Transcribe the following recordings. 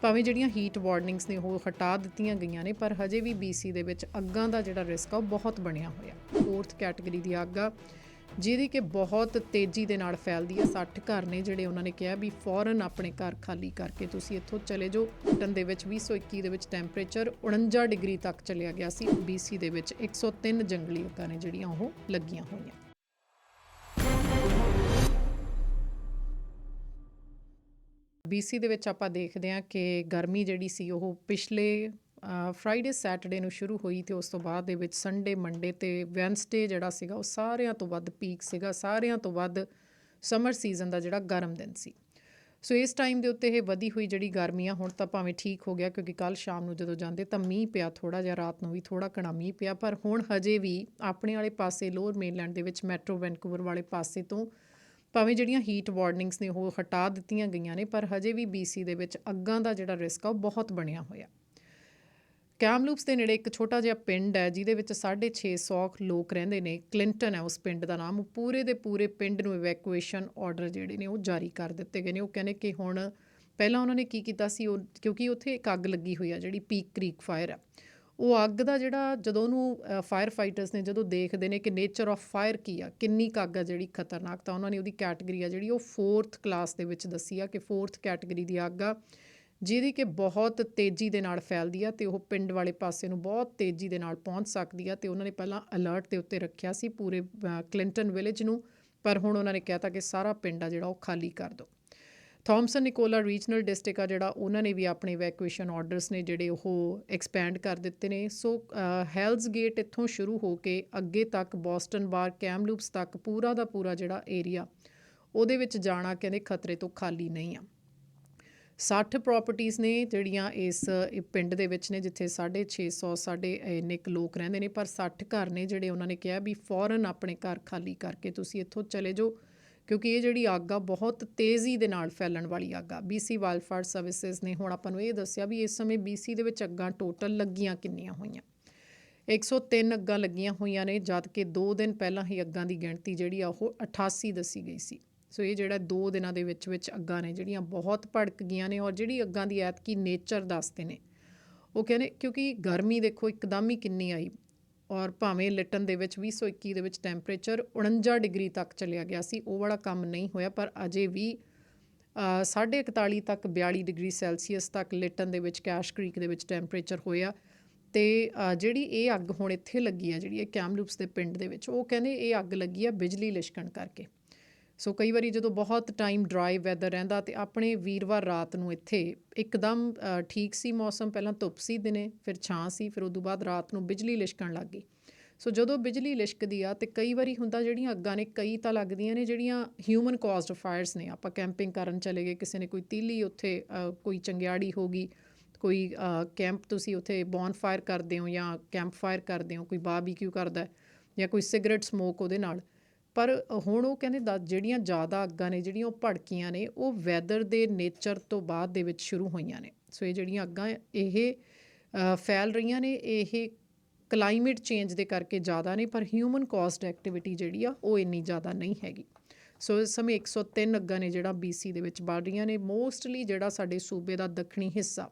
ਭਾਵੇਂ ਜਿਹੜੀਆਂ heat warnings ਨੇ ਉਹ ਹਟਾ ਦਿੱਤੀਆਂ ਗਈਆਂ ਨੇ, ਪਰ ਹਜੇ ਵੀ BC ਦੇ ਵਿੱਚ ਅੱਗਾਂ ਦਾ ਜਿਹੜਾ ਰਿਸਕ ਆ ਉਹ ਬਹੁਤ ਬਣਿਆ ਹੋਇਆ। 4th ਕੈਟਾਗਰੀ ਦੀ ਅੱਗ ਆ ਜਿਹਦੀ ਕਿ ਬਹੁਤ ਤੇਜ਼ੀ ਦੇ ਨਾਲ ਫੈਲਦੀ ਹੈ। 60 ਘਰ ਨੇ ਜਿਹੜੇ ਉਹਨਾਂ ਨੇ ਕਿਹਾ ਵੀ ਫੌਰਨ ਆਪਣੇ ਘਰ ਖਾਲੀ ਕਰਕੇ ਤੁਸੀਂ ਇੱਥੋਂ ਚਲੇ ਜਾਓ। ਬ੍ਰਿਟਨ ਦੇ ਵਿੱਚ 2021 ਦੇ ਵਿੱਚ ਟੈਂਪਰੇਚਰ 49 ਡਿਗਰੀ ਤੱਕ ਚਲਿਆ ਗਿਆ ਸੀ। BC ਦੇ ਵਿੱਚ 103 ਜੰਗਲੀ ਅੱਗਾਂ ਨੇ ਜਿਹੜੀਆਂ ਉਹ ਲੱਗੀਆਂ ਹੋਈਆਂ। BC ਦੇ ਵਿੱਚ ਆਪਾਂ ਦੇਖਦੇ ਹਾਂ ਕਿ ਗਰਮੀ ਜਿਹੜੀ ਸੀ ਉਹ ਪਿਛਲੇ ਫਰਾਈਡੇ ਸੈਟਰਡੇ ਨੂੰ ਸ਼ੁਰੂ ਹੋਈ ਤੇ ਉਸ ਤੋਂ ਬਾਅਦ ਦੇ ਵਿੱਚ ਸੰਡੇ ਮੰਡੇ ਤੇ ਵੈਨਸਡੇ ਜਿਹੜਾ ਸੀਗਾ ਉਹ ਸਾਰਿਆਂ ਤੋਂ ਵੱਧ ਪੀਕ ਸੀਗਾ, ਸਾਰਿਆਂ ਤੋਂ ਵੱਧ ਸਮਰ ਸੀਜ਼ਨ ਦਾ ਜਿਹੜਾ ਗਰਮ ਦਿਨ ਸੀ। ਸੋ ਇਸ ਟਾਈਮ ਦੇ ਉੱਤੇ ਇਹ ਵਧੀ ਹੋਈ ਜਿਹੜੀ ਗਰਮੀ ਆ ਹੁਣ ਤਾਂ ਭਾਵੇਂ ਠੀਕ ਹੋ ਗਿਆ, ਕਿਉਂਕਿ ਕੱਲ੍ਹ ਸ਼ਾਮ ਨੂੰ ਜਦੋਂ ਜਾਂਦੇ ਤਾਂ ਮੀਂਹ ਪਿਆ, ਥੋੜ੍ਹਾ ਜਿਹਾ ਰਾਤ ਨੂੰ ਵੀ ਥੋੜ੍ਹਾ ਘਣਾ ਮੀਂਹ ਪਿਆ, ਪਰ ਹੁਣ ਹਜੇ ਵੀ ਆਪਣੇ ਵਾਲੇ ਪਾਸੇ ਲੋਅਰ ਮੇਨਲੈਂਡ ਦੇ ਵਿੱਚ ਮੈਟਰੋ ਵੈਨਕੂਵਰ ਵਾਲੇ ਪਾਸੇ ਤੋਂ ਭਾਵੇਂ ਜਿਹੜੀਆਂ ਹੀਟ ਵਾਰਨਿੰਗਸ ਨੇ ਉਹ ਹਟਾ ਦਿੱਤੀਆਂ ਗਈਆਂ ਨੇ, ਪਰ ਹਜੇ ਵੀ BC ਦੇ ਵਿੱਚ ਅੱਗਾਂ ਦਾ ਜਿਹੜਾ ਰਿਸਕ ਆ ਉਹ ਬਹੁਤ ਬਣਿਆ ਹੋਇਆ। ਕੈਮਲੂਪਸ ਦੇ ਨੇੜੇ ਇੱਕ ਛੋਟਾ ਜਿਹਾ ਪਿੰਡ ਹੈ ਜਿਹਦੇ ਵਿੱਚ 650 ਲੋਕ ਰਹਿੰਦੇ ਨੇ। ਕਲਿੰਟਨ ਹੈ ਉਸ ਪਿੰਡ ਦਾ ਨਾਮ। ਪੂਰੇ ਦੇ ਪੂਰੇ ਪਿੰਡ ਨੂੰ ਇਵੈਕੂਏਸ਼ਨ ਆਰਡਰ ਜਿਹੜੇ ਨੇ ਉਹ ਜਾਰੀ ਕਰ ਦਿੱਤੇ ਗਏ ਨੇ। ਉਹ ਕਹਿੰਦੇ ਕਿ ਹੁਣ ਪਹਿਲਾਂ ਉਹਨਾਂ ਨੇ ਕੀ ਕੀਤਾ ਸੀ, ਉਹ ਕਿਉਂਕਿ ਉੱਥੇ ਇੱਕ ਅੱਗ ਲੱਗੀ ਹੋਈ ਆ ਜਿਹੜੀ ਪੀਕ ਕ੍ਰੀਕ ਫਾਇਰ ਆ, ਉਹ ਅੱਗ ਦਾ ਜਿਹੜਾ ਜਦੋਂ ਉਹਨੂੰ ਫਾਇਰ ਫਾਈਟਰਸ ਨੇ ਜਦੋਂ ਦੇਖਦੇ ਨੇ ਕਿ ਨੇਚਰ ਆਫ ਫਾਇਰ ਕੀ ਆ, ਕਿੰਨੀ ਕੁ ਅੱਗ ਆ ਜਿਹੜੀ ਖਤਰਨਾਕ, ਤਾਂ ਉਹਨਾਂ ਨੇ ਉਹਦੀ ਕੈਟੇਗਰੀ ਆ ਜਿਹੜੀ ਉਹ 4th ਕਲਾਸ ਦੇ ਵਿੱਚ ਦੱਸੀ ਆ ਕਿ 4th ਕੈਟੇਗਰੀ ਦੀ ਅੱਗ ਆ ਜਿਹਦੀ ਕਿ ਬਹੁਤ ਤੇਜ਼ੀ ਦੇ ਨਾਲ ਫੈਲਦੀ ਆ ਅਤੇ ਉਹ ਪਿੰਡ ਵਾਲੇ ਪਾਸੇ ਨੂੰ ਬਹੁਤ ਤੇਜ਼ੀ ਦੇ ਨਾਲ ਪਹੁੰਚ ਸਕਦੀ ਆ। ਅਤੇ ਉਹਨਾਂ ਨੇ ਪਹਿਲਾਂ ਅਲਰਟ ਦੇ ਉੱਤੇ ਰੱਖਿਆ ਸੀ ਪੂਰੇ ਕਲਿੰਟਨ ਵਿਲੇਜ ਨੂੰ, ਪਰ ਹੁਣ ਉਹਨਾਂ ਨੇ ਕਹਿ ਤਾ ਕਿ ਸਾਰਾ ਪਿੰਡ ਆ ਜਿਹੜਾ ਉਹ ਖਾਲੀ ਕਰ ਦਿਓ। ਥੋਮਸਨ ਨਿਕੋਲਾ ਰੀਜਨਲ ਡਿਸਟ੍ਰਿਕਟ ਆ ਜਿਹੜਾ, ਉਹਨਾਂ ਨੇ ਵੀ ਆਪਣੇ ਇਵੈਕੂਏਸ਼ਨ ਆਰਡਰਸ ਨੇ ਜਿਹੜੇ ਉਹ ਐਕਸਪੈਂਡ ਕਰ ਦਿੱਤੇ ਨੇ। ਸੋ ਹੈਲਜ਼ ਗੇਟ ਇੱਥੋਂ ਸ਼ੁਰੂ ਹੋ ਕੇ ਅੱਗੇ ਤੱਕ ਬੋਸਟਨ ਬਾਰ ਕੈਮਲੂਪਸ ਤੱਕ ਪੂਰਾ ਦਾ ਪੂਰਾ ਜਿਹੜਾ ਏਰੀਆ ਉਹਦੇ ਵਿੱਚ ਜਾਣਾ ਕਹਿੰਦੇ ਖਤਰੇ ਤੋਂ ਖਾਲੀ ਨਹੀਂ ਆ। 60 ਪ੍ਰੋਪਰਟੀਜ਼ ਨੇ ਜਿਹੜੀਆਂ ਇਸ ਪਿੰਡ ਦੇ ਵਿੱਚ ਨੇ ਜਿੱਥੇ 650 ਸਾਡੇ ਇੰਨੇ ਕੁ ਲੋਕ ਰਹਿੰਦੇ ਨੇ, ਪਰ 60 ਘਰ ਨੇ ਜਿਹੜੇ ਉਹਨਾਂ ਨੇ ਕਿਹਾ ਵੀ ਫੌਰਨ ਆਪਣੇ ਘਰ ਖਾਲੀ ਕਰਕੇ ਤੁਸੀਂ ਇੱਥੋਂ ਚਲੇ ਜਾਓ, ਕਿਉਂਕਿ ਇਹ ਜਿਹੜੀ ਅੱਗ ਆ ਬਹੁਤ ਤੇਜ਼ੀ ਦੇ ਨਾਲ ਫੈਲਣ ਵਾਲੀ ਅੱਗ ਆ। BC ਵਾਈਲਡਫਾਇਰ ਸਰਵਿਸਿਜ਼ ਨੇ ਹੁਣ ਆਪਾਂ ਨੂੰ ਇਹ ਦੱਸਿਆ ਵੀ ਇਸ ਸਮੇਂ BC ਦੇ ਵਿੱਚ ਅੱਗਾਂ ਟੋਟਲ ਲੱਗੀਆਂ ਕਿੰਨੀਆਂ ਹੋਈਆਂ। 103 ਅੱਗਾਂ ਲੱਗੀਆਂ ਹੋਈਆਂ ਨੇ, ਜਦ ਕਿ 2 ਦਿਨ ਪਹਿਲਾਂ ਹੀ ਅੱਗਾਂ ਦੀ ਗਿਣਤੀ ਜਿਹੜੀ ਆ ਉਹ 88 ਦੱਸੀ ਗਈ ਸੀ। ਸੋ ਇਹ ਜਿਹੜਾ 2 ਦਿਨਾਂ ਦੇ ਵਿੱਚ ਅੱਗਾਂ ਨੇ ਜਿਹੜੀਆਂ ਬਹੁਤ ਭੜਕ ਗਈਆਂ ਨੇ। ਔਰ ਜਿਹੜੀ ਅੱਗਾਂ ਦੀ ਐਤਕੀ ਨੇਚਰ ਦੱਸਦੇ ਨੇ ਉਹ ਕਹਿੰਦੇ, ਕਿਉਂਕਿ ਗਰਮੀ ਦੇਖੋ ਇੱਕਦਮ ਹੀ ਕਿੰਨੀ ਆਈ, ਔਰ ਭਾਵੇਂ ਲਿਟਨ ਦੇ ਵਿੱਚ 2021 ਦੇ ਵਿੱਚ ਟੈਂਪਰੇਚਰ 49 ਡਿਗਰੀ ਤੱਕ ਚਲਿਆ ਗਿਆ ਸੀ, ਉਹ ਵਾਲਾ ਕੰਮ ਨਹੀਂ ਹੋਇਆ, ਪਰ ਅਜੇ ਵੀ 41 ਤੱਕ 42 ਡਿਗਰੀ ਸੈਲਸੀਅਸ ਤੱਕ ਲਿਟਨ ਦੇ ਵਿੱਚ ਕੈਸ਼ ਕ੍ਰੀਕ ਦੇ ਵਿੱਚ ਟੈਂਪਰੇਚਰ ਹੋਇਆ। ਅਤੇ ਜਿਹੜੀ ਇਹ ਅੱਗ ਹੁਣ ਇੱਥੇ ਲੱਗੀ ਆ ਜਿਹੜੀ ਇਹ ਕੈਮਲੂਪਸ ਦੇ ਪਿੰਡ ਦੇ ਵਿੱਚ, ਉਹ ਕਹਿੰਦੇ ਇਹ ਅੱਗ ਲੱਗੀ ਆ ਬਿਜਲੀ ਲਿਸ਼ਕਣ ਕਰਕੇ। ਸੋ ਕਈ ਵਾਰੀ ਜਦੋਂ ਬਹੁਤ ਟਾਈਮ ਡਰਾਈ ਵੈਦਰ ਰਹਿੰਦਾ ਅਤੇ ਆਪਣੇ ਵੀਰਵਾਰ ਰਾਤ ਨੂੰ ਇੱਥੇ ਇੱਕਦਮ ਠੀਕ ਸੀ ਮੌਸਮ, ਪਹਿਲਾਂ ਧੁੱਪ ਸੀ ਦਿਨੇ, ਫਿਰ ਛਾਂ ਸੀ, ਫਿਰ ਉਦੋਂ ਬਾਅਦ ਰਾਤ ਨੂੰ ਬਿਜਲੀ ਲਿਸ਼ਕਣ ਲੱਗ ਗਈ। ਸੋ ਜਦੋਂ ਬਿਜਲੀ ਲਿਸ਼ਕਦੀ ਆ ਅਤੇ ਕਈ ਵਾਰੀ ਹੁੰਦਾ ਜਿਹੜੀਆਂ ਅੱਗਾਂ ਨੇ ਕਈ ਤਾਂ ਲੱਗਦੀਆਂ ਨੇ ਜਿਹੜੀਆਂ ਹਿਊਮਨ ਕਾਜ਼ਡ ਫਾਇਰਸ ਨੇ। ਆਪਾਂ ਕੈਂਪਿੰਗ ਕਰਨ ਚਲੇ ਗਏ, ਕਿਸੇ ਨੇ ਕੋਈ ਤੀਲੀ ਉੱਥੇ ਕੋਈ ਚੰਗਿਆੜੀ ਹੋ ਗਈ, ਕੋਈ ਕੈਂਪ ਤੁਸੀਂ ਉੱਥੇ ਬੌਨ ਫਾਇਰ ਕਰਦੇ ਹੋ ਜਾਂ ਕੈਂਪ ਫਾਇਰ ਕਰਦੇ ਹੋ, ਕੋਈ ਬਾਰਬੀਕਿਊ ਕਰਦਾ ਜਾਂ ਕੋਈ ਸਿਗਰਟ ਸਮੋਕ ਉਹਦੇ ਨਾਲ। ਪਰ ਹੁਣ ਉਹ ਕਹਿੰਦੇ ਜਿਹੜੀਆਂ ਜ਼ਿਆਦਾ ਅੱਗਾਂ ਨੇ ਜਿਹੜੀਆਂ ਉਹ ਭੜਕੀਆਂ ਨੇ ਉਹ ਵੈਦਰ ਦੇ ਨੇਚਰ ਤੋਂ ਬਾਅਦ ਦੇ ਵਿੱਚ ਸ਼ੁਰੂ ਹੋਈਆਂ ਨੇ। ਸੋ ਇਹ ਜਿਹੜੀਆਂ ਅੱਗਾਂ ਇਹ ਫੈਲ ਰਹੀਆਂ ਨੇ ਇਹ ਕਲਾਈਮੇਟ ਚੇਂਜ ਦੇ ਕਰਕੇ ਜ਼ਿਆਦਾ ਨੇ, ਪਰ ਹਿਊਮਨ ਕਾਜ਼ਡ ਐਕਟੀਵਿਟੀ ਜਿਹੜੀ ਆ ਉਹ ਇੰਨੀ ਜ਼ਿਆਦਾ ਨਹੀਂ ਹੈਗੀ। ਸੋ ਇਸ ਸਮੇਂ 103 ਅੱਗਾਂ ਨੇ ਜਿਹੜਾ BC ਦੇ ਵਿੱਚ ਵੱਧ ਰਹੀਆਂ ਨੇ। ਮੋਸਟਲੀ ਜਿਹੜਾ ਸਾਡੇ ਸੂਬੇ ਦਾ ਦੱਖਣੀ ਹਿੱਸਾ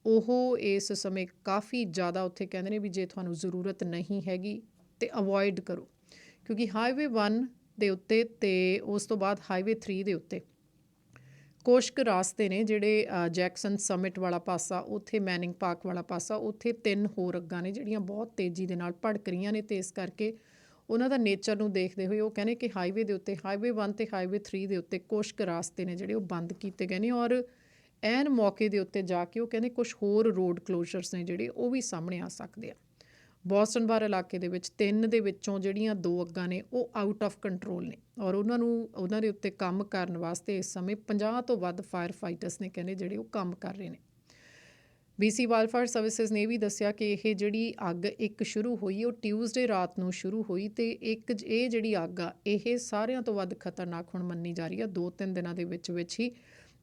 ਉਹ ਇਸ ਸਮੇਂ ਕਾਫੀ ਜ਼ਿਆਦਾ ਉੱਥੇ ਕਹਿੰਦੇ ਨੇ ਵੀ ਜੇ ਤੁਹਾਨੂੰ ਜ਼ਰੂਰਤ ਨਹੀਂ ਹੈਗੀ ਤਾਂ ਅਵੋਇਡ ਕਰੋ, ਕਿਉਂਕਿ ਹਾਈਵੇ 1 ਦੇ ਉੱਤੇ ਅਤੇ ਉਸ ਤੋਂ ਬਾਅਦ ਹਾਈਵੇ 3 ਦੇ ਉੱਤੇ ਕੁਛ ਕੁ ਰਾਸਤੇ ਨੇ ਜਿਹੜੇ ਜੈਕਸਨ ਸਮਿਟ ਵਾਲਾ ਪਾਸਾ, ਉੱਥੇ ਮੈਨਿੰਗ ਪਾਰਕ ਵਾਲਾ ਪਾਸਾ, ਉੱਥੇ 3 ਹੋਰ ਅੱਗਾਂ ਨੇ ਜਿਹੜੀਆਂ ਬਹੁਤ ਤੇਜ਼ੀ ਦੇ ਨਾਲ ਭੜਕ ਰਹੀਆਂ ਨੇ। ਅਤੇ ਇਸ ਕਰਕੇ ਉਹਨਾਂ ਦਾ ਨੇਚਰ ਨੂੰ ਦੇਖਦੇ ਹੋਏ ਉਹ ਕਹਿੰਦੇ ਕਿ ਹਾਈਵੇ ਦੇ ਉੱਤੇ ਹਾਈਵੇ 1 ਅਤੇ ਹਾਈਵੇ 3 ਦੇ ਉੱਤੇ ਕੁਛ ਕੁ ਰਾਸਤੇ ਨੇ ਜਿਹੜੇ ਉਹ ਬੰਦ ਕੀਤੇ ਗਏ ਨੇ। ਔਰ ਐਨ ਮੌਕੇ ਦੇ ਉੱਤੇ ਜਾ ਕੇ ਉਹ ਕਹਿੰਦੇ ਕੁਛ ਹੋਰ ਰੋਡ ਕਲੋਜ਼ਰਸ ਨੇ ਜਿਹੜੇ ਉਹ ਵੀ ਸਾਹਮਣੇ ਆ ਸਕਦੇ ਆ। ਬੋਸਟਨ ਬਾਰ ਇਲਾਕੇ ਦੇ ਵਿੱਚ 3 ਦੇ ਵਿੱਚੋਂ ਜਿਹੜੀਆਂ 2 ਅੱਗਾਂ ਨੇ ਉਹ ਆਊਟ ਆਫ ਕੰਟਰੋਲ ਨੇ, ਔਰ ਉਹਨਾਂ ਦੇ ਉੱਤੇ ਕੰਮ ਕਰਨ ਵਾਸਤੇ ਇਸ ਸਮੇਂ 50 ਤੋਂ ਵੱਧ ਫਾਇਰ ਫਾਈਟਰਸ ਨੇ ਕਹਿੰਦੇ ਜਿਹੜੇ ਉਹ ਕੰਮ ਕਰ ਰਹੇ ਨੇ। BC ਵਾਈਲਡਫਾਇਰ ਸਰਵਿਸਿਜ਼ ਨੇ ਇਹ ਵੀ ਦੱਸਿਆ ਕਿ ਇਹ ਜਿਹੜੀ ਅੱਗ ਇੱਕ ਸ਼ੁਰੂ ਹੋਈ ਉਹ ਟਿਊਜ਼ਡੇ ਰਾਤ ਨੂੰ ਸ਼ੁਰੂ ਹੋਈ, ਅਤੇ ਇਹ ਜਿਹੜੀ ਅੱਗ ਆ ਇਹ ਸਾਰਿਆਂ ਤੋਂ ਵੱਧ ਖਤਰਨਾਕ ਹੁਣ ਮੰਨੀ ਜਾ ਰਹੀ ਆ 2-3 ਦਿਨਾਂ ਦੇ ਵਿੱਚ ਹੀ।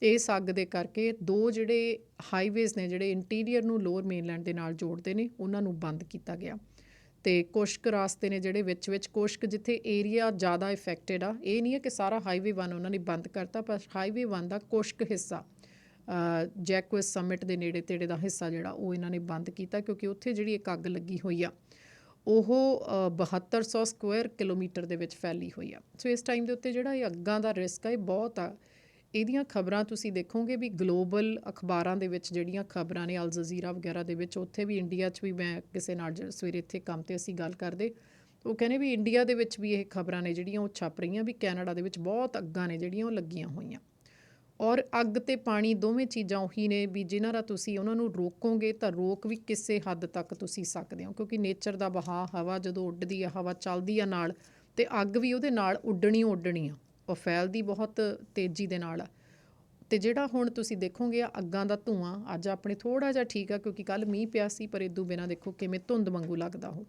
ਇਸ ਅੱਗ ਦੇ ਕਰਕੇ 2 ਜਿਹੜੇ ਹਾਈਵੇਜ਼ ਨੇ ਜਿਹੜੇ ਇੰਟੀਰੀਅਰ ਨੂੰ ਲੋਅਰ ਮੇਨਲੈਂਡ ਦੇ ਨਾਲ ਜੋੜਦੇ ਨੇ ਉਹਨਾਂ ਨੂੰ ਬੰਦ ਕੀਤਾ ਗਿਆ। ਅਤੇ ਕੁਛ ਕੁ ਰਾਸਤੇ ਨੇ ਜਿਹੜੇ ਵਿੱਚ ਕੁਛ ਕੁ ਜਿੱਥੇ ਏਰੀਆ ਜ਼ਿਆਦਾ ਇਫੈਕਟਡ ਆ, ਇਹ ਨਹੀਂ ਹੈ ਕਿ ਸਾਰਾ ਹਾਈਵੇ 1 ਉਹਨਾਂ ਨੇ ਬੰਦ ਕਰਤਾ, ਪਰ ਹਾਈਵੇ 1 ਦਾ ਕੁਛ ਕੁ ਹਿੱਸਾ ਜੈਕੁਇਸ ਸਮਿਟ ਦੇ ਨੇੜੇ ਤੇੜੇ ਦਾ ਹਿੱਸਾ ਜਿਹੜਾ ਉਹ ਇਹਨਾਂ ਨੇ ਬੰਦ ਕੀਤਾ, ਕਿਉਂਕਿ ਉੱਥੇ ਜਿਹੜੀ ਇੱਕ ਅੱਗ ਲੱਗੀ ਹੋਈ ਆ ਉਹ 7200 ਸਕੁਆਇਰ ਕਿਲੋਮੀਟਰ ਦੇ ਵਿੱਚ ਫੈਲੀ ਹੋਈ ਆ। ਸੋ ਇਸ ਟਾਈਮ ਦੇ ਉੱਤੇ ਜਿਹੜਾ ਇਹ ਅੱਗਾਂ ਦਾ ਰਿਸਕ ਆ ਇਹ ਬਹੁਤ ਆ। ਇਹਦੀਆਂ ਖਬਰਾਂ ਤੁਸੀਂ ਦੇਖੋਗੇ ਵੀ ਗਲੋਬਲ ਅਖਬਾਰਾਂ ਦੇ ਵਿੱਚ ਜਿਹੜੀਆਂ ਖਬਰਾਂ ਨੇ, ਅਲ ਜਜ਼ੀਰਾ ਵਗੈਰਾ ਦੇ ਵਿੱਚ, ਉੱਥੇ ਵੀ ਇੰਡੀਆ 'ਚ ਵੀ ਮੈਂ ਕਿਸੇ ਨਾਲ ਸਵੇਰੇ ਇੱਥੇ ਕੰਮ 'ਤੇ ਅਸੀਂ ਗੱਲ ਕਰਦੇ, ਉਹ ਕਹਿੰਦੇ ਵੀ ਇੰਡੀਆ ਦੇ ਵਿੱਚ ਵੀ ਇਹ ਖਬਰਾਂ ਨੇ ਜਿਹੜੀਆਂ ਉਹ ਛਪ ਰਹੀਆਂ ਵੀ ਕੈਨੇਡਾ ਦੇ ਵਿੱਚ ਬਹੁਤ ਅੱਗਾਂ ਨੇ ਜਿਹੜੀਆਂ ਉਹ ਲੱਗੀਆਂ ਹੋਈਆਂ। ਔਰ ਅੱਗ ਅਤੇ ਪਾਣੀ ਦੋਵੇਂ ਚੀਜ਼ਾਂ ਉਹੀ ਨੇ ਵੀ ਜਿਨ੍ਹਾਂ ਦਾ ਤੁਸੀਂ ਉਹਨਾਂ ਨੂੰ ਰੋਕੋਗੇ ਤਾਂ ਰੋਕ ਵੀ ਕਿਸੇ ਹੱਦ ਤੱਕ ਤੁਸੀਂ ਸਕਦੇ ਹੋ, ਕਿਉਂਕਿ ਨੇਚਰ ਦਾ ਵਹਾਅ, ਹਵਾ ਜਦੋਂ ਉੱਡਦੀ ਆ, ਹਵਾ ਚੱਲਦੀ ਆ ਨਾਲ, ਅਤੇ ਅੱਗ ਵੀ ਉਹਦੇ ਨਾਲ ਉੱਡਣੀ ਆ, ਉਹ ਫੈਲਦੀ ਬਹੁਤ ਤੇਜ਼ੀ ਦੇ ਨਾਲ ਆ। ਅਤੇ ਜਿਹੜਾ ਹੁਣ ਤੁਸੀਂ ਦੇਖੋਗੇ ਆ ਅੱਗਾਂ ਦਾ ਧੂੰਆਂ ਅੱਜ ਆਪਣੇ ਥੋੜ੍ਹਾ ਜਿਹਾ ਠੀਕ ਆ, ਕਿਉਂਕਿ ਕੱਲ੍ਹ ਮੀਂਹ ਪਿਆ ਸੀ, ਪਰ ਇਦੋਂ ਬਿਨਾਂ ਦੇਖੋ ਕਿਵੇਂ ਧੁੰਦ ਵਾਂਗੂ ਲੱਗਦਾ ਉਹ।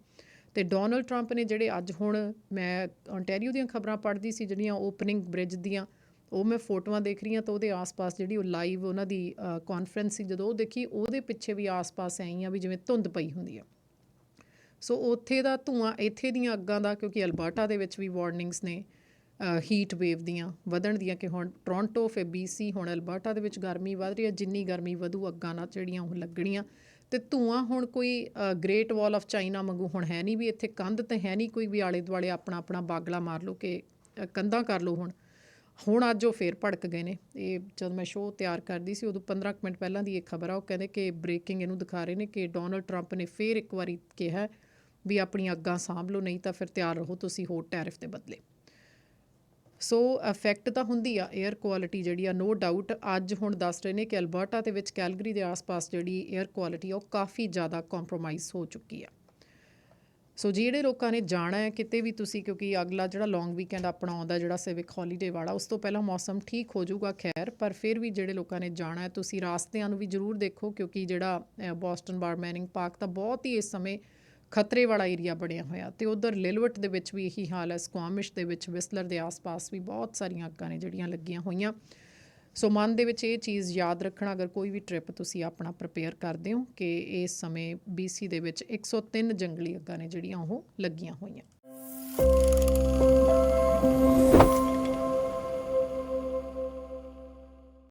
ਅਤੇ ਡੋਨਲਡ ਟਰੰਪ ਨੇ ਜਿਹੜੇ ਅੱਜ ਹੁਣ ਮੈਂ ਓਨਟਾਰੀਓ ਦੀਆਂ ਖਬਰਾਂ ਪੜ੍ਹਦੀ ਸੀ ਜਿਹੜੀਆਂ ਓਪਨਿੰਗ ਬ੍ਰਿਜ ਦੀਆਂ, ਉਹ ਮੈਂ ਫੋਟੋਆਂ ਦੇਖ ਰਹੀ ਹਾਂ ਤਾਂ ਉਹਦੇ ਆਸ-ਪਾਸ ਜਿਹੜੀ ਉਹ ਲਾਈਵ ਉਹਨਾਂ ਦੀ ਕਾਨਫਰੰਸ ਸੀ, ਜਦੋਂ ਉਹ ਦੇਖੀ ਉਹਦੇ ਪਿੱਛੇ ਵੀ ਆਸ-ਪਾਸ ਐਂ ਆ ਵੀ ਜਿਵੇਂ ਧੁੰਦ ਪਈ ਹੁੰਦੀ ਆ। ਸੋ ਉੱਥੇ ਦਾ ਧੂੰਆਂ, ਇੱਥੇ ਦੀਆਂ ਅੱਗਾਂ ਦਾ, ਕਿਉਂਕਿ ਅਲਬਰਟਾ ਦੇ ਵਿੱਚ ਵੀ ਵਾਰਨਿੰਗਸ ਨੇ ਹੀਟ ਵੇਵ ਦੀਆਂ ਵਧਣ ਦੀਆਂ, ਕਿ ਹੁਣ ਟੋਰਾਂਟੋ, ਫਿਰ BC, ਹੁਣ ਅਲਬਰਟਾ ਦੇ ਵਿੱਚ ਗਰਮੀ ਵੱਧ ਰਹੀ ਹੈ। ਜਿੰਨੀ ਗਰਮੀ ਵਧੂ ਅੱਗਾਂ ਨਾਲ ਜਿਹੜੀਆਂ ਉਹ ਲੱਗਣੀਆਂ। ਅਤੇ ਧੂੰਆਂ ਹੁਣ ਕੋਈ ਗ੍ਰੇਟ ਵਾਲ ਆਫ ਚਾਈਨਾ ਵਾਂਗੂ ਹੁਣ ਹੈ ਨਹੀਂ ਵੀ ਇੱਥੇ ਕੰਧ ਤਾਂ ਹੈ ਨਹੀਂ ਕੋਈ ਵੀ ਆਲੇ ਦੁਆਲੇ ਆਪਣਾ ਬਾਗਲਾ ਮਾਰ ਲਓ ਕਿ ਕੰਧਾਂ ਕਰ ਲਓ। ਹੁਣ ਅੱਜ ਉਹ ਫੇਰ ਭੜਕ ਗਏ ਨੇ। ਇਹ ਜਦ ਮੈਂ ਸ਼ੋਅ ਤਿਆਰ ਕਰਦੀ ਸੀ ਉਦੋਂ 15 ਕੁ ਮਿੰਟ ਪਹਿਲਾਂ ਦੀ ਇਹ ਖਬਰ ਆ, ਉਹ ਕਹਿੰਦੇ ਕਿ ਬ੍ਰੇਕਿੰਗ ਇਹਨੂੰ ਦਿਖਾ ਰਹੇ ਨੇ ਕਿ ਡੋਨਲਡ ਟਰੰਪ ਨੇ ਫੇਰ ਇੱਕ ਵਾਰੀ ਕਿਹਾ ਵੀ ਆਪਣੀਆਂ ਅੱਗਾਂ ਸਾਂਭ ਲਓ, ਨਹੀਂ ਤਾਂ ਫਿਰ ਤਿਆਰ ਰਹੋ ਤੁਸੀਂ ਹੋਰ ਟੈਰਿਫ ਦੇ ਬਦਲੇ। ਸੋ ਇਫੈਕਟ ਤਾਂ ਹੁੰਦੀ ਆ ਏਅਰ ਕੁਆਲਿਟੀ ਜਿਹੜੀ ਆ, ਨੋ ਡਾਊਟ। ਅੱਜ ਹੁਣ ਦੱਸ ਰਹੇ ਨੇ ਕਿ ਅਲਬਰਟਾ ਦੇ ਵਿੱਚ, ਕੈਲਗਰੀ ਦੇ ਆਸ-ਪਾਸ ਜਿਹੜੀ ਏਅਰ ਕੁਆਲਿਟੀ ਆ ਉਹ ਕਾਫੀ ਜ਼ਿਆਦਾ ਕੰਪਰੋਮਾਈਜ਼ ਹੋ ਚੁੱਕੀ ਆ। ਸੋ ਜਿਹੜੇ ਲੋਕਾਂ ਨੇ ਜਾਣਾ ਹੈ ਕਿਤੇ ਵੀ ਤੁਸੀਂ, ਕਿਉਂਕਿ ਅਗਲਾ ਜਿਹੜਾ ਲੌਂਗ ਵੀਕਐਂਡ ਆਪਣਾ ਆਉਂਦਾ ਜਿਹੜਾ ਸਿਵਿਕ ਹੌਲੀਡੇ ਵਾਲਾ, ਉਸ ਤੋਂ ਪਹਿਲਾਂ ਮੌਸਮ ਠੀਕ ਹੋ ਜਾਊਗਾ ਖੈਰ, ਪਰ ਫਿਰ ਵੀ ਜਿਹੜੇ ਲੋਕਾਂ ਨੇ ਜਾਣਾ ਹੈ ਤੁਸੀਂ ਰਾਸਤਿਆਂ ਨੂੰ ਵੀ ਜ਼ਰੂਰ ਦੇਖੋ, ਕਿਉਂਕਿ ਜਿਹੜਾ ਬੋਸਟਨ ਬਾਰ ਮੈਨਿੰਗ ਪਾਰਕ ਤਾਂ ਬਹੁਤ ਹੀ ਇਸ ਸਮੇਂ ਖਤਰੇ ਵਾਲਾ ਏਰੀਆ ਬਣਿਆ ਹੋਇਆ, ਅਤੇ ਉੱਧਰ ਲਿਲਵਟ ਦੇ ਵਿੱਚ ਵੀ ਇਹੀ ਹਾਲ ਹੈ। ਸਕੁਆਮਿਸ਼ ਦੇ ਵਿੱਚ, ਵਿਸਲਰ ਦੇ ਆਸ-ਪਾਸ ਵੀ ਬਹੁਤ ਸਾਰੀਆਂ ਅੱਗਾਂ ਨੇ ਜਿਹੜੀਆਂ ਲੱਗੀਆਂ ਹੋਈਆਂ। ਸੋ ਮਨ ਦੇ ਵਿੱਚ ਇਹ ਚੀਜ਼ ਯਾਦ ਰੱਖਣਾ ਅਗਰ ਕੋਈ ਵੀ ਟ੍ਰਿਪ ਤੁਸੀਂ ਆਪਣਾ ਪ੍ਰਪੇਅਰ ਕਰਦੇ ਹੋ ਕਿ ਇਸ ਸਮੇਂ BC ਦੇ ਵਿੱਚ 103 ਜੰਗਲੀ ਅੱਗਾਂ ਨੇ ਜਿਹੜੀਆਂ ਉਹ ਲੱਗੀਆਂ ਹੋਈਆਂ।